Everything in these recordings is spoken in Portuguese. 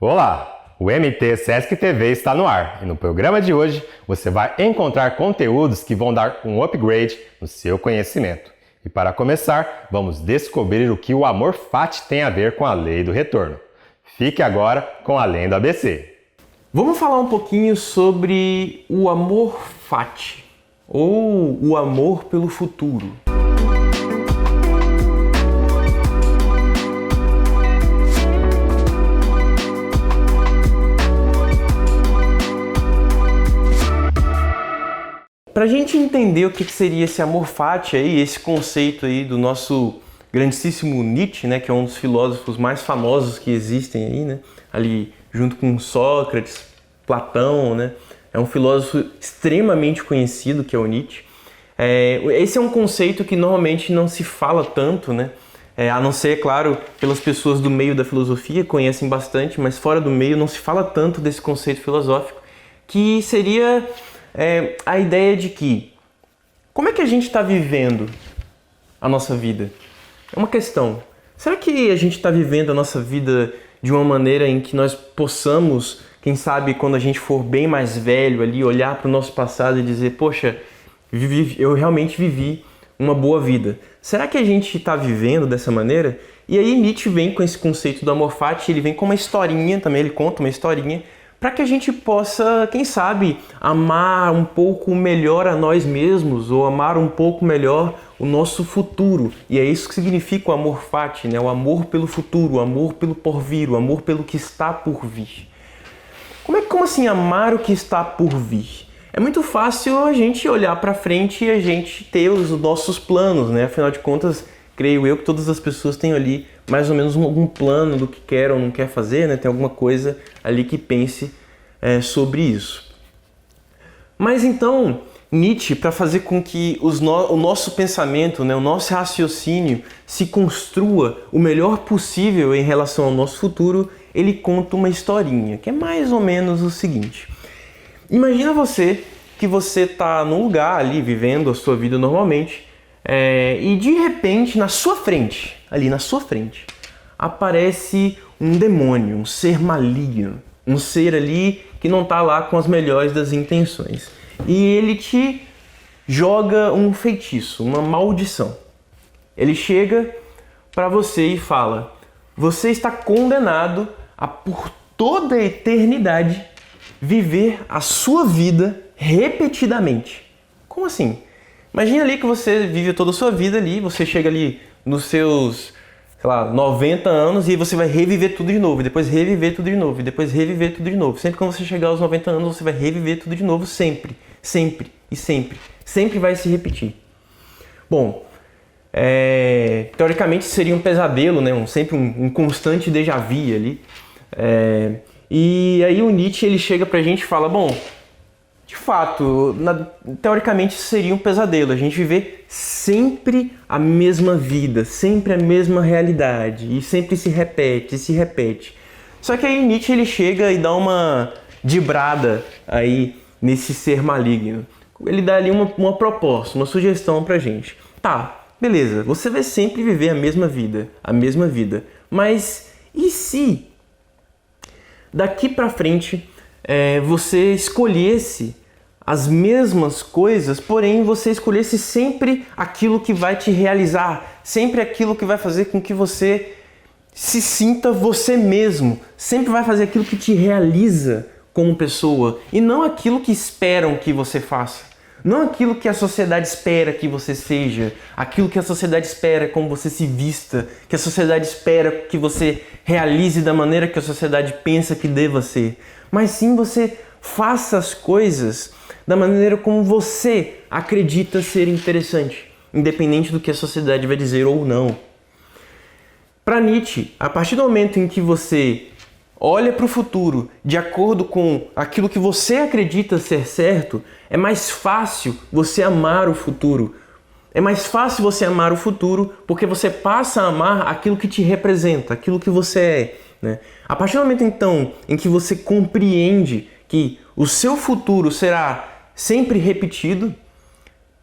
Olá, o MT Sesc TV está no ar e no programa de hoje você vai encontrar conteúdos que vão dar um upgrade no seu conhecimento. E para começar, vamos descobrir o que o amor fati tem a ver com a lei do retorno. Fique agora com a Lei do ABC. Vamos falar um pouquinho sobre o amor fati, ou o amor pelo futuro. Para a gente entender o que seria esse amor fati aí, esse conceito aí do nosso grandíssimo Nietzsche, né, que é um dos filósofos mais famosos que existem aí, né, ali junto com Sócrates, Platão, né, é um filósofo extremamente conhecido que é o Nietzsche. Esse é um conceito que normalmente não se fala tanto, né, a não ser, claro, pelas pessoas do meio da filosofia, conhecem bastante, mas fora do meio não se fala tanto desse conceito filosófico, que seria a ideia de que como é que a gente está vivendo a nossa vida? É uma questão. Será que a gente está vivendo a nossa vida de uma maneira em que nós possamos, quem sabe, quando a gente for bem mais velho ali, olhar para o nosso passado e dizer, poxa, eu realmente vivi uma boa vida. Será que a gente está vivendo dessa maneira? E aí Nietzsche vem com esse conceito do amor fati, ele vem com uma historinha também, ele conta uma historinha, para que a gente possa, quem sabe, amar um pouco melhor a nós mesmos ou amar um pouco melhor o nosso futuro. E é isso que significa o amor fati, né? O amor pelo futuro, o amor pelo porvir, o amor pelo que está por vir. Como assim amar o que está por vir? É muito fácil a gente olhar para frente e a gente ter os nossos planos, né? Afinal de contas, creio eu que todas as pessoas têm ali mais ou menos algum plano do que quer ou não quer fazer, né? Tem alguma coisa ali que pense sobre isso. Mas então, Nietzsche, para fazer com que o nosso pensamento, né, o nosso raciocínio se construa o melhor possível em relação ao nosso futuro, ele conta uma historinha, que é mais ou menos o seguinte. Imagina que você está num lugar ali, vivendo a sua vida normalmente, e de repente, na sua frente, aparece um demônio, um ser maligno, um ser ali que não está lá com as melhores das intenções. E ele te joga um feitiço, uma maldição. Ele chega para você e fala, você está condenado a por toda a eternidade viver a sua vida repetidamente. Como assim? Imagina ali que você vive toda a sua vida ali, você chega ali nos seus, 90 anos e você vai reviver tudo de novo, depois reviver tudo de novo, depois reviver tudo de novo. Sempre que você chegar aos 90 anos, você vai reviver tudo de novo, sempre, sempre e sempre. Sempre vai se repetir. Bom, teoricamente seria um pesadelo, né? Sempre um constante déjà vu ali. E aí o Nietzsche ele chega pra gente e fala, bom, de fato, teoricamente seria um pesadelo, a gente viver sempre a mesma vida, sempre a mesma realidade, e sempre se repete, se repete. Só que aí Nietzsche ele chega e dá uma dibrada aí nesse ser maligno. Ele dá ali uma proposta, uma sugestão pra gente. Tá, beleza, você vai sempre viver a mesma vida, mas e se daqui pra frente você escolhesse as mesmas coisas, porém você escolhesse sempre aquilo que vai te realizar, sempre aquilo que vai fazer com que você se sinta você mesmo, sempre vai fazer aquilo que te realiza como pessoa e não aquilo que esperam que você faça, não aquilo que a sociedade espera que você seja, aquilo que a sociedade espera como você se vista, que a sociedade espera que você realize da maneira que a sociedade pensa que deva ser, mas sim você faça as coisas da maneira como você acredita ser interessante, independente do que a sociedade vai dizer ou não. Para Nietzsche, a partir do momento em que você olha para o futuro de acordo com aquilo que você acredita ser certo, é mais fácil você amar o futuro. É mais fácil você amar o futuro porque você passa a amar aquilo que te representa, aquilo que você é, né? A partir do momento então em que você compreende que o seu futuro será sempre repetido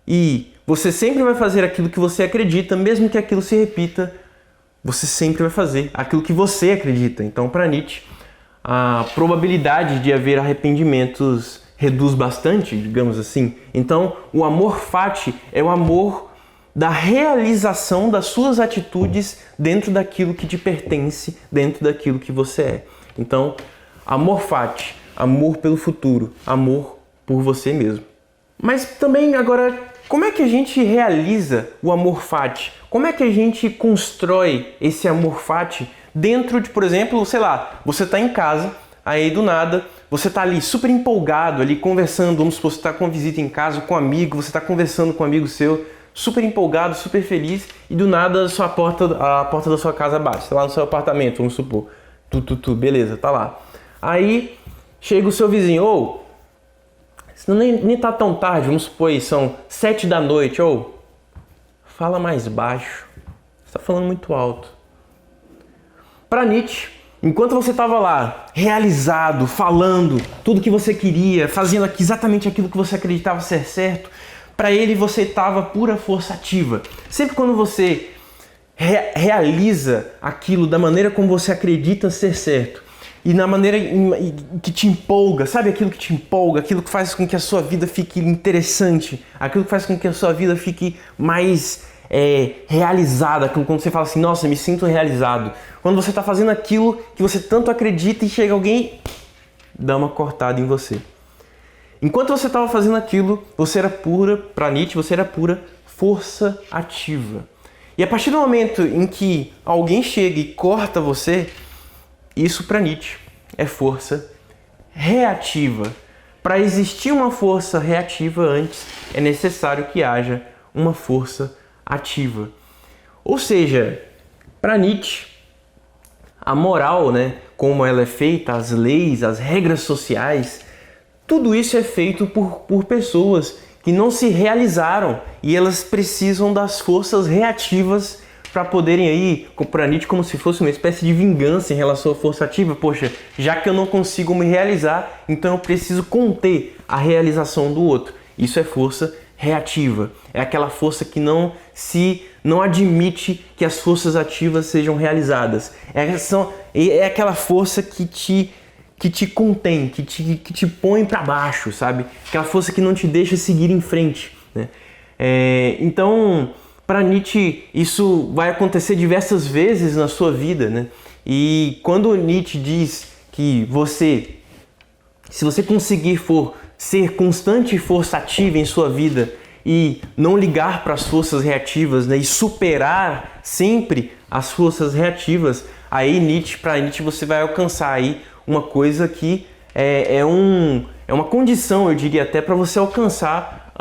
e você sempre vai fazer aquilo que você acredita, mesmo que aquilo se repita, você sempre vai fazer aquilo que você acredita. Então, para Nietzsche, a probabilidade de haver arrependimentos reduz bastante, digamos assim. Então, o amor fati é o amor da realização das suas atitudes dentro daquilo que te pertence, dentro daquilo que você é. Então, amor fati, amor pelo futuro, amor por você mesmo. Mas também agora, como é que a gente realiza o amor fati? Como é que a gente constrói esse amor fati dentro de, por exemplo, sei lá, você está em casa, aí do nada você está ali super empolgado, ali conversando, vamos supor, você está com uma visita em casa, com um amigo, você está conversando com um amigo seu, super empolgado, super feliz, e do nada a porta da sua casa bate, lá no seu apartamento, vamos supor. Beleza, tá lá. Aí chega o seu vizinho, ô, nem tá tão tarde, vamos supor aí, são 7 da noite, ô, fala mais baixo, você tá falando muito alto. Para Nietzsche, enquanto você estava lá, realizado, falando tudo que você queria, fazendo exatamente aquilo que você acreditava ser certo, para ele você estava pura força ativa. Sempre quando você realiza aquilo da maneira como você acredita ser certo e na maneira que te empolga, sabe aquilo que te empolga, aquilo que faz com que a sua vida fique interessante, aquilo que faz com que a sua vida fique mais realizada, quando você fala assim, nossa, me sinto realizado. Quando você está fazendo aquilo que você tanto acredita e chega alguém dá uma cortada em você. Enquanto você estava fazendo aquilo, você era pura, para Nietzsche, você era pura força ativa. E a partir do momento em que alguém chega e corta você, isso para Nietzsche é força reativa. Para existir uma força reativa antes, é necessário que haja uma força ativa. Ou seja, para Nietzsche, a moral, né, como ela é feita, as leis, as regras sociais, tudo isso é feito por pessoas que não se realizaram e elas precisam das forças reativas para poderem aí, para Nietzsche, como se fosse uma espécie de vingança em relação à força ativa. Poxa, já que eu não consigo me realizar, então eu preciso conter a realização do outro. Isso é força reativa. É aquela força que não admite que as forças ativas sejam realizadas. É aquela força que te contém, que te põe para baixo, sabe? Aquela força que não te deixa seguir em frente, né? Então, para Nietzsche, isso vai acontecer diversas vezes na sua vida, né? E quando Nietzsche diz que se você conseguir ser constante e força ativa em sua vida e não ligar para as forças reativas, né? E superar sempre as forças reativas, aí para Nietzsche você vai alcançar aí uma coisa que é uma condição, eu diria até, para você alcançar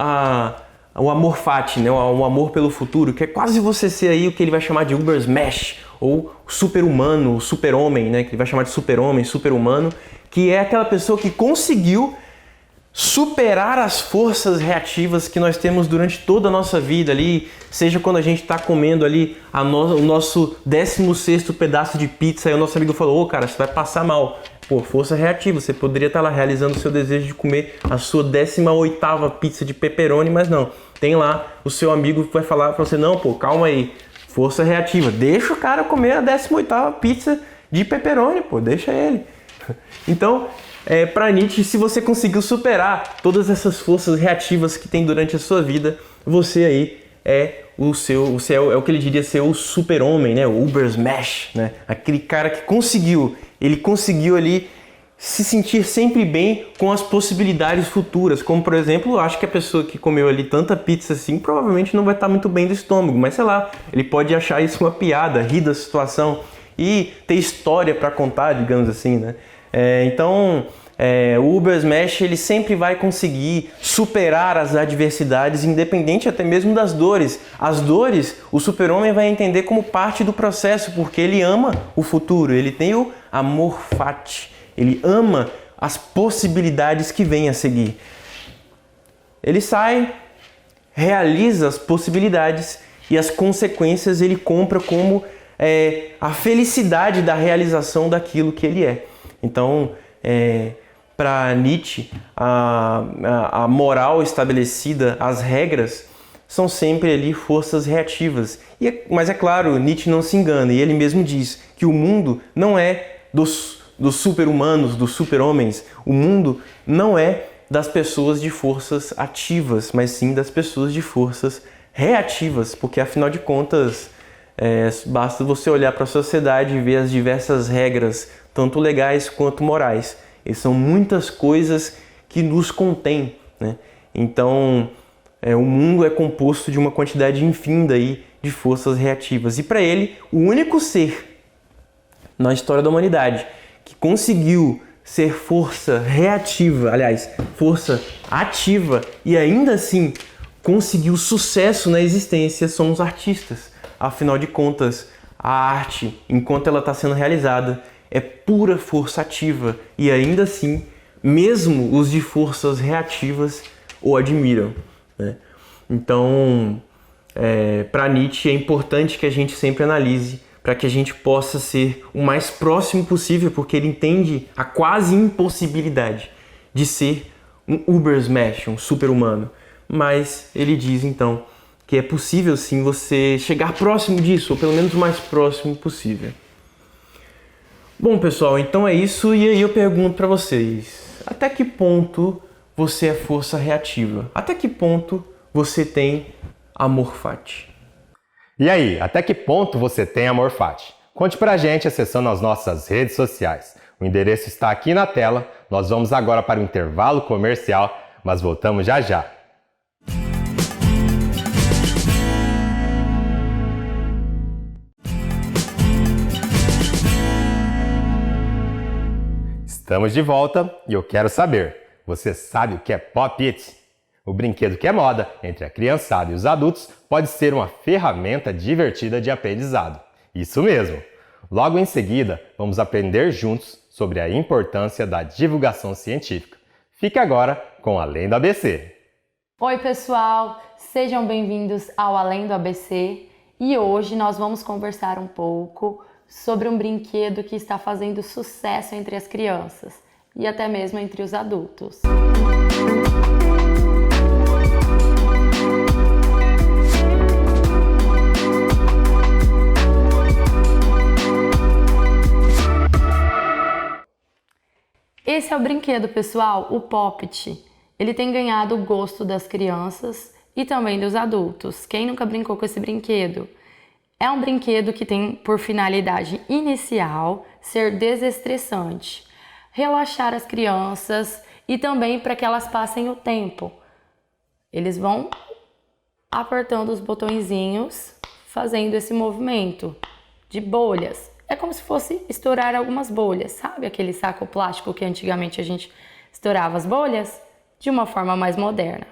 o amor fati, né? O amor pelo futuro, que é quase você ser aí o que ele vai chamar de Ubersmash, ou super-humano, super-homem, né? Que ele vai chamar de super-homem, super-humano, que é aquela pessoa que conseguiu superar as forças reativas que nós temos durante toda a nossa vida ali, seja quando a gente está comendo ali o nosso 16º pedaço de pizza e o nosso amigo falou, ô cara, você vai passar mal. Pô, força reativa, você poderia estar lá realizando o seu desejo de comer a sua 18ª pizza de pepperoni, mas não. Tem lá o seu amigo que vai falar para você, não, pô, calma aí, força reativa, deixa o cara comer a 18ª pizza de pepperoni, pô, deixa ele. Então, para Nietzsche, se você conseguiu superar todas essas forças reativas que tem durante a sua vida, você aí é o que ele diria ser o super-homem, né? O Ubersmash, né? Aquele cara que conseguiu ali se sentir sempre bem com as possibilidades futuras, como por exemplo, acho que a pessoa que comeu ali tanta pizza assim, provavelmente não vai estar muito bem do estômago, mas sei lá, ele pode achar isso uma piada, rir da situação e ter história para contar, digamos assim, né? Então, o Ubersmash ele sempre vai conseguir superar as adversidades, independente até mesmo das dores. As dores, o super-homem vai entender como parte do processo, porque ele ama o futuro, ele tem o amor fati, ele ama as possibilidades que vêm a seguir. Ele sai, realiza as possibilidades e as consequências ele compra como a felicidade da realização daquilo que ele é. Então, para Nietzsche, a moral estabelecida, as regras, são sempre ali forças reativas. Mas é claro, Nietzsche não se engana, e ele mesmo diz que o mundo não é dos super-humanos, dos super-homens. O mundo não é das pessoas de forças ativas, mas sim das pessoas de forças reativas, porque afinal de contas, basta você olhar para a sociedade e ver as diversas regras, tanto legais quanto morais. E são muitas coisas que nos contêm, né? Então, o mundo é composto de uma quantidade infinda aí de forças reativas. E para ele, o único ser na história da humanidade que conseguiu ser força reativa, aliás, força ativa e ainda assim conseguiu sucesso na existência são os artistas. Afinal de contas, a arte, enquanto ela está sendo realizada, é pura força ativa e ainda assim, mesmo os de forças reativas o admiram, né? Então, para Nietzsche é importante que a gente sempre analise para que a gente possa ser o mais próximo possível, porque ele entende a quase impossibilidade de ser um Ubersmash, um super-humano. Mas ele diz então que é possível sim você chegar próximo disso, ou pelo menos o mais próximo possível. Bom, pessoal, então é isso, e aí eu pergunto para vocês, até que ponto você é força reativa? Até que ponto você tem amor fati? E aí, até que ponto você tem amor fati? Conte pra gente acessando as nossas redes sociais. O endereço está aqui na tela. Nós vamos agora para o intervalo comercial, mas voltamos já já. Estamos de volta e eu quero saber, você sabe o que é Pop-It? O brinquedo que é moda entre a criançada e os adultos pode ser uma ferramenta divertida de aprendizado. Isso mesmo! Logo em seguida, vamos aprender juntos sobre a importância da divulgação científica. Fique agora com Além do ABC. Oi pessoal, sejam bem-vindos ao Além do ABC e hoje nós vamos conversar um pouco sobre um brinquedo que está fazendo sucesso entre as crianças e até mesmo entre os adultos. Esse é o brinquedo, pessoal, o Pop-It. Ele tem ganhado o gosto das crianças e também dos adultos. Quem nunca brincou com esse brinquedo? É um brinquedo que tem por finalidade inicial ser desestressante, relaxar as crianças e também para que elas passem o tempo. Eles vão apertando os botõezinhos, fazendo esse movimento de bolhas. É como se fosse estourar algumas bolhas, sabe? Aquele saco plástico que antigamente a gente estourava as bolhas de uma forma mais moderna.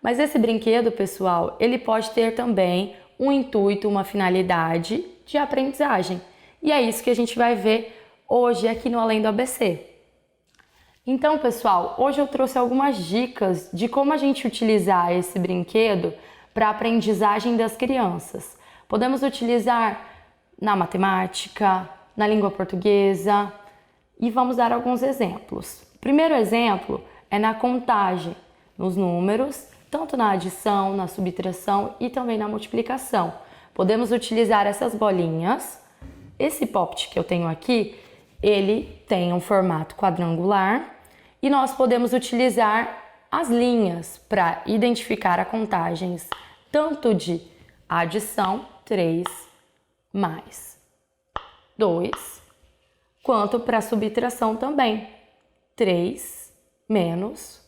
Mas esse brinquedo, pessoal, ele pode ter também um intuito, uma finalidade de aprendizagem. E é isso que a gente vai ver hoje aqui no Além do ABC. Então, pessoal, hoje eu trouxe algumas dicas de como a gente utilizar esse brinquedo para a aprendizagem das crianças. Podemos utilizar na matemática, na língua portuguesa e vamos dar alguns exemplos. O primeiro exemplo é na contagem, nos números, tanto na adição, na subtração e também na multiplicação. Podemos utilizar essas bolinhas. Esse Pop-It que eu tenho aqui, ele tem um formato quadrangular e nós podemos utilizar as linhas para identificar as contagens tanto de adição, 3 mais 2, quanto para subtração também, 3 menos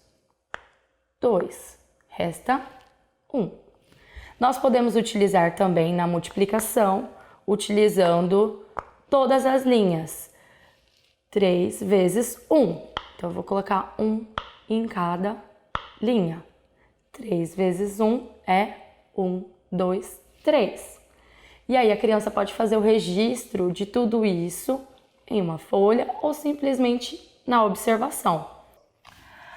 2, resta 1. Nós podemos utilizar também na multiplicação, utilizando todas as linhas, 3 vezes 1. Então, eu vou colocar 1 em cada linha. 3 vezes 1 é 1, 2, 3. E aí a criança pode fazer o registro de tudo isso em uma folha ou simplesmente na observação.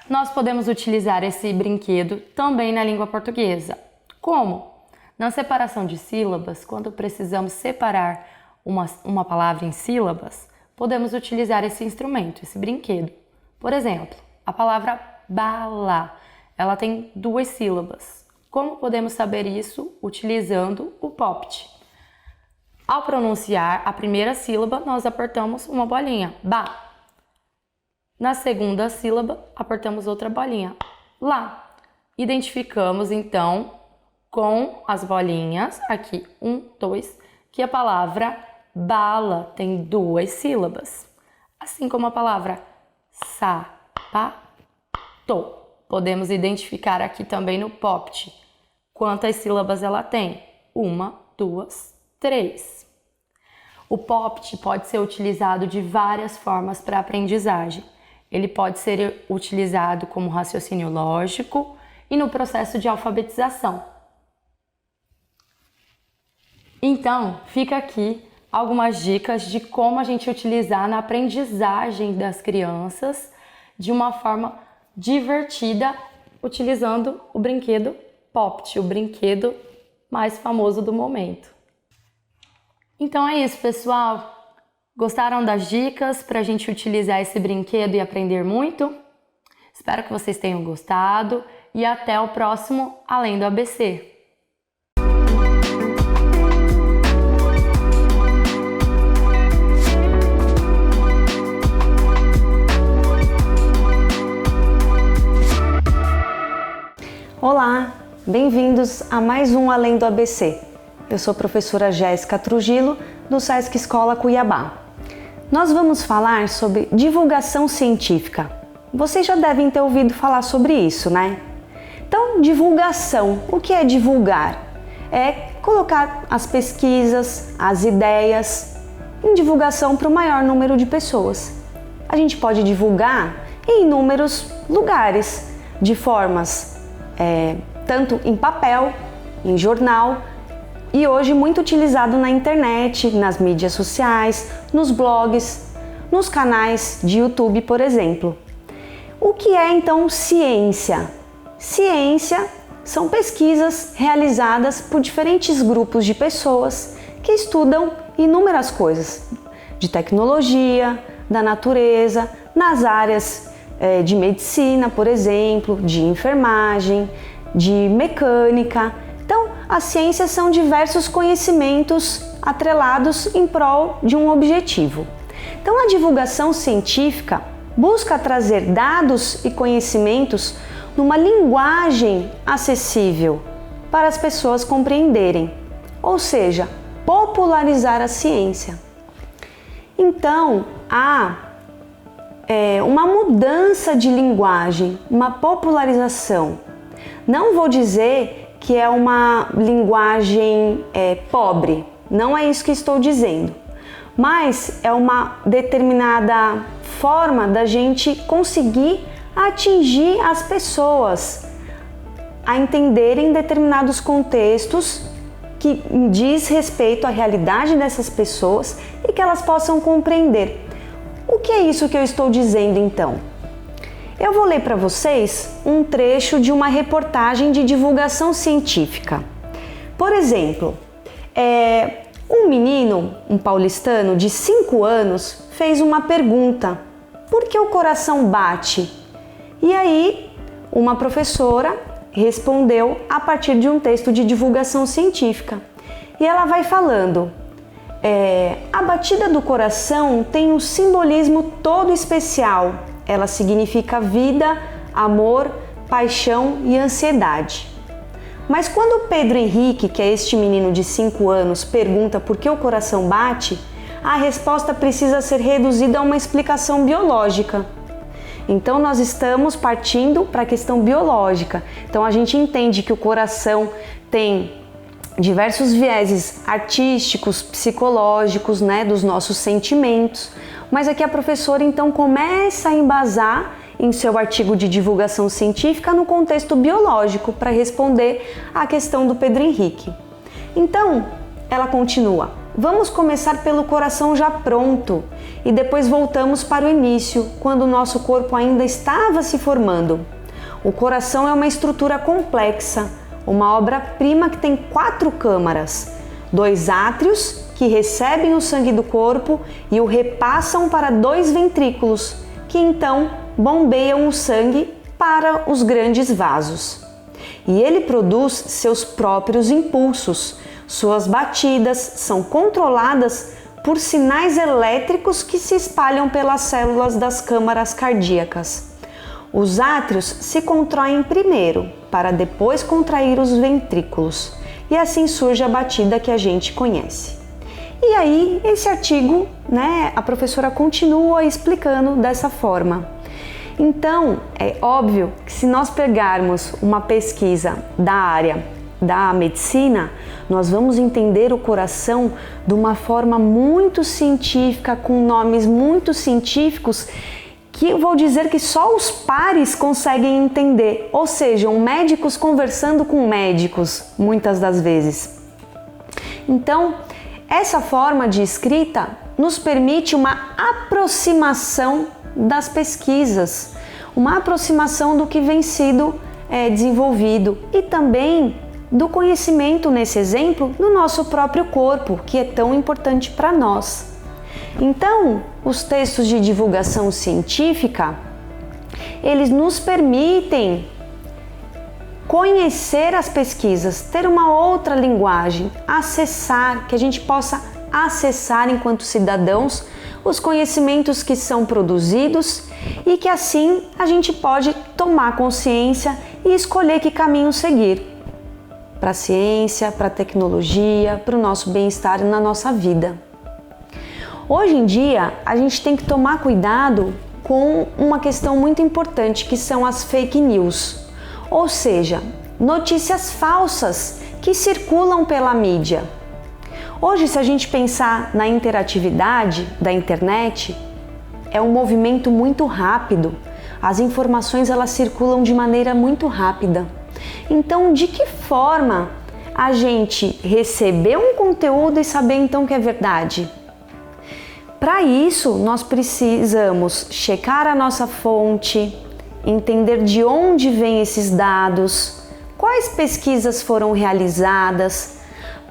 Nós podemos utilizar esse brinquedo também na língua portuguesa. Como? Na separação de sílabas, quando precisamos separar uma palavra em sílabas, podemos utilizar esse instrumento, esse brinquedo. Por exemplo, a palavra bala, ela tem 2 sílabas. Como podemos saber isso? Utilizando o Pop-It. Ao pronunciar a primeira sílaba, nós apertamos uma bolinha, ba. Na segunda sílaba, apertamos outra bolinha, lá. Identificamos, então, com as bolinhas, aqui, 1, 2, que a palavra bala tem 2 sílabas. Assim como a palavra sapato. Podemos identificar aqui também no POPT quantas sílabas ela tem. 1, 2, 3. O POPT pode ser utilizado de várias formas para aprendizagem. Ele pode ser utilizado como raciocínio lógico e no processo de alfabetização. Então, fica aqui algumas dicas de como a gente utilizar na aprendizagem das crianças de uma forma divertida, utilizando o brinquedo POPT, o brinquedo mais famoso do momento. Então é isso, pessoal. Gostaram das dicas para a gente utilizar esse brinquedo e aprender muito? Espero que vocês tenham gostado e até o próximo Além do ABC. Olá, bem-vindos a mais um Além do ABC. Eu sou a professora Jéssica Trujillo, do SESC Escola Cuiabá. Nós vamos falar sobre divulgação científica. Vocês já devem ter ouvido falar sobre isso, né? Então, divulgação. O que é divulgar? É colocar as pesquisas, as ideias em divulgação para o maior número de pessoas. A gente pode divulgar em inúmeros lugares, de formas tanto em papel, em jornal e hoje muito utilizado na internet, nas mídias sociais, nos blogs, nos canais de YouTube, por exemplo. O que é então ciência? Ciência são pesquisas realizadas por diferentes grupos de pessoas que estudam inúmeras coisas de tecnologia, da natureza, nas áreas de medicina, por exemplo, de enfermagem, de mecânica. Então, as ciências são diversos conhecimentos atrelados em prol de um objetivo. Então, a divulgação científica busca trazer dados e conhecimentos numa linguagem acessível para as pessoas compreenderem, ou seja, popularizar a ciência. Então, há uma mudança de linguagem, uma popularização. Não vou dizer que é uma linguagem pobre, não é isso que estou dizendo, mas é uma determinada forma da gente conseguir atingir as pessoas a entenderem determinados contextos que diz respeito à realidade dessas pessoas e que elas possam compreender. O que é isso que eu estou dizendo então? Eu vou ler para vocês um trecho de uma reportagem de divulgação científica. Por exemplo, um menino, um paulistano de 5 anos, fez uma pergunta: por que o coração bate? E aí, uma professora respondeu a partir de um texto de divulgação científica. E ela vai falando: a batida do coração tem um simbolismo todo especial. Ela significa vida, amor, paixão e ansiedade. Mas quando o Pedro Henrique, que é este menino de 5 anos, pergunta por que o coração bate, a resposta precisa ser reduzida a uma explicação biológica. Então nós estamos partindo para a questão biológica. Então a gente entende que o coração tem diversos vieses artísticos, psicológicos, né, dos nossos sentimentos. Mas aqui a professora então começa a embasar em seu artigo de divulgação científica no contexto biológico para responder à questão do Pedro Henrique. Então, ela continua: vamos começar pelo coração já pronto e depois voltamos para o início, quando o nosso corpo ainda estava se formando. O coração é uma estrutura complexa, uma obra-prima que tem 4 câmaras, 2 átrios que recebem o sangue do corpo e o repassam para 2 ventrículos, que então bombeiam o sangue para os grandes vasos. E ele produz seus próprios impulsos, Suas batidas são controladas por sinais elétricos que se espalham pelas células das câmaras cardíacas. Os átrios se contraem primeiro, para depois contrair os ventrículos, e assim surge a batida que a gente conhece. E aí, esse artigo, a professora continua explicando dessa forma. Então, é óbvio que se nós pegarmos uma pesquisa da área da medicina, nós vamos entender o coração de uma forma muito científica, com nomes muito científicos, que eu vou dizer que só os pares conseguem entender, ou seja, médicos conversando com médicos, muitas das vezes. Então, essa forma de escrita nos permite uma aproximação das pesquisas, uma aproximação do que vem sido desenvolvido e também do conhecimento, nesse exemplo, do nosso próprio corpo, que é tão importante para nós. Então, os textos de divulgação científica, eles nos permitem conhecer as pesquisas, ter uma outra linguagem, acessar, que a gente possa acessar enquanto cidadãos os conhecimentos que são produzidos e que assim a gente pode tomar consciência e escolher que caminho seguir para a ciência, para a tecnologia, para o nosso bem-estar na nossa vida. Hoje em dia, a gente tem que tomar cuidado com uma questão muito importante, que são as fake news, ou seja, notícias falsas que circulam pela mídia. Hoje, se a gente pensar na interatividade da internet, é um movimento muito rápido. As informações elas circulam de maneira muito rápida. Então, de que forma a gente receber um conteúdo e saber então que é verdade? Para isso, nós precisamos checar a nossa fonte, entender de onde vêm esses dados, quais pesquisas foram realizadas,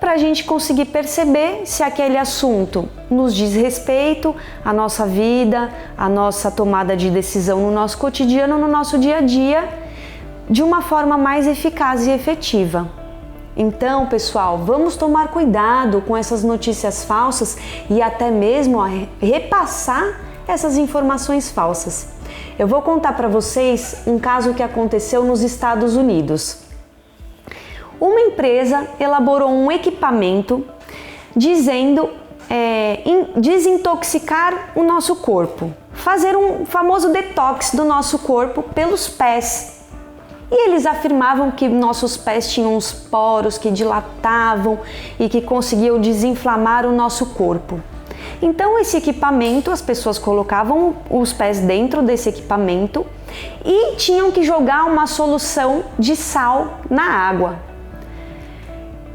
para a gente conseguir perceber se aquele assunto nos diz respeito à nossa vida, à nossa tomada de decisão no nosso cotidiano, no nosso dia a dia, de uma forma mais eficaz e efetiva. Então, pessoal, vamos tomar cuidado com essas notícias falsas e até mesmo repassar essas informações falsas. Eu vou contar para vocês um caso que aconteceu nos Estados Unidos. Uma empresa elaborou um equipamento dizendo desintoxicar o nosso corpo, fazer um famoso detox do nosso corpo pelos pés. E eles afirmavam que nossos pés tinham uns poros que dilatavam e que conseguiam desinflamar o nosso corpo. Então esse equipamento, as pessoas colocavam os pés dentro desse equipamento e tinham que jogar uma solução de sal na água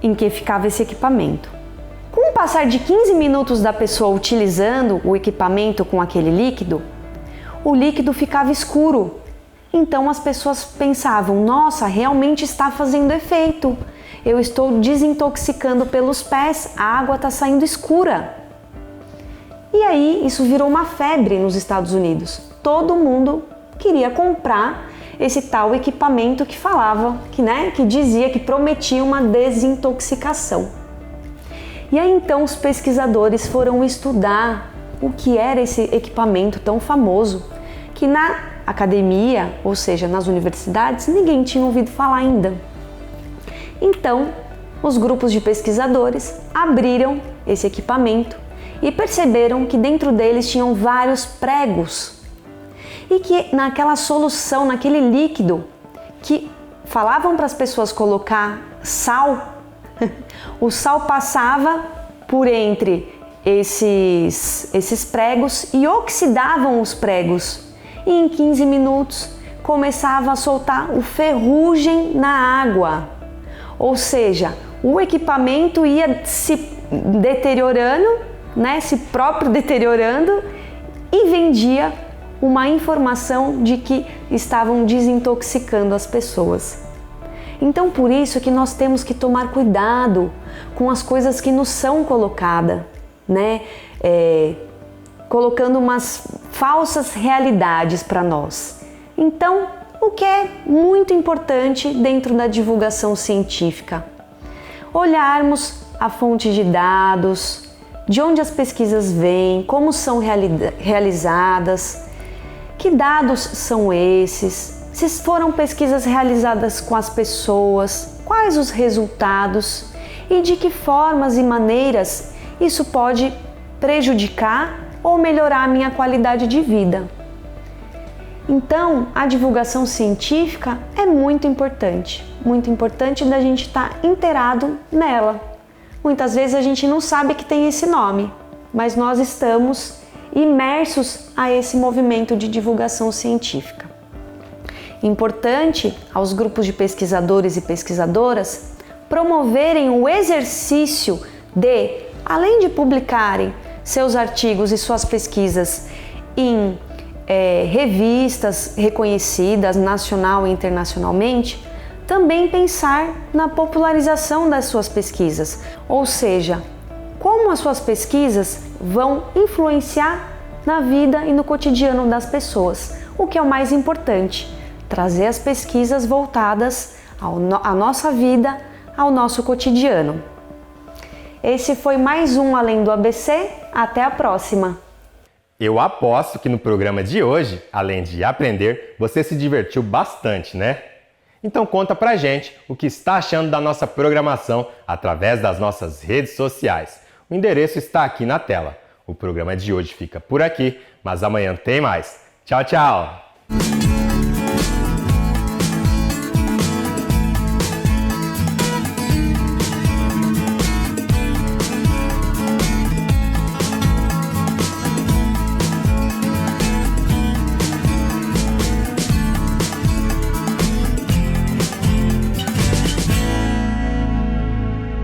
em que ficava esse equipamento. Com o passar de 15 minutos da pessoa utilizando o equipamento com aquele líquido, o líquido ficava escuro. Então as pessoas pensavam, nossa, realmente está fazendo efeito. Eu estou desintoxicando pelos pés, a água está saindo escura. E aí isso virou uma febre nos Estados Unidos. Todo mundo queria comprar esse tal equipamento que falava, que dizia, que prometia uma desintoxicação. E aí então os pesquisadores foram estudar o que era esse equipamento tão famoso, que na academia, ou seja, nas universidades, ninguém tinha ouvido falar ainda. Então, os grupos de pesquisadores abriram esse equipamento e perceberam que dentro deles tinham vários pregos e que naquela solução, naquele líquido que falavam para as pessoas colocar sal, o sal passava por entre esses pregos e oxidavam os pregos. E em 15 minutos começava a soltar o ferrugem na água. Ou seja, o equipamento ia se deteriorando, se próprio deteriorando, e vendia uma informação de que estavam desintoxicando as pessoas. Então, por isso que nós temos que tomar cuidado com as coisas que nos são colocadas, colocando umas falsas realidades para nós. Então, o que é muito importante dentro da divulgação científica? olharmos a fonte de dados, de onde as pesquisas vêm, como são realizadas, que dados são esses, se foram pesquisas realizadas com as pessoas, quais os resultados e de que formas e maneiras isso pode prejudicar ou melhorar a minha qualidade de vida. Então, a divulgação científica é muito importante da gente estar inteirado nela. Muitas vezes a gente não sabe que tem esse nome, mas nós estamos imersos a esse movimento de divulgação científica. Importante aos grupos de pesquisadores e pesquisadoras promoverem o exercício de, além de publicarem seus artigos e suas pesquisas em revistas reconhecidas nacional e internacionalmente, também pensar na popularização das suas pesquisas, ou seja, como as suas pesquisas vão influenciar na vida e no cotidiano das pessoas, o que é o mais importante, trazer as pesquisas voltadas à nossa vida, ao nosso cotidiano. Esse foi mais um Além do ABC, até a próxima! Eu aposto que no programa de hoje, além de aprender, você se divertiu bastante, né? Então conta pra gente o que está achando da nossa programação através das nossas redes sociais. O endereço está aqui na tela. O programa de hoje fica por aqui, mas amanhã tem mais. Tchau, tchau!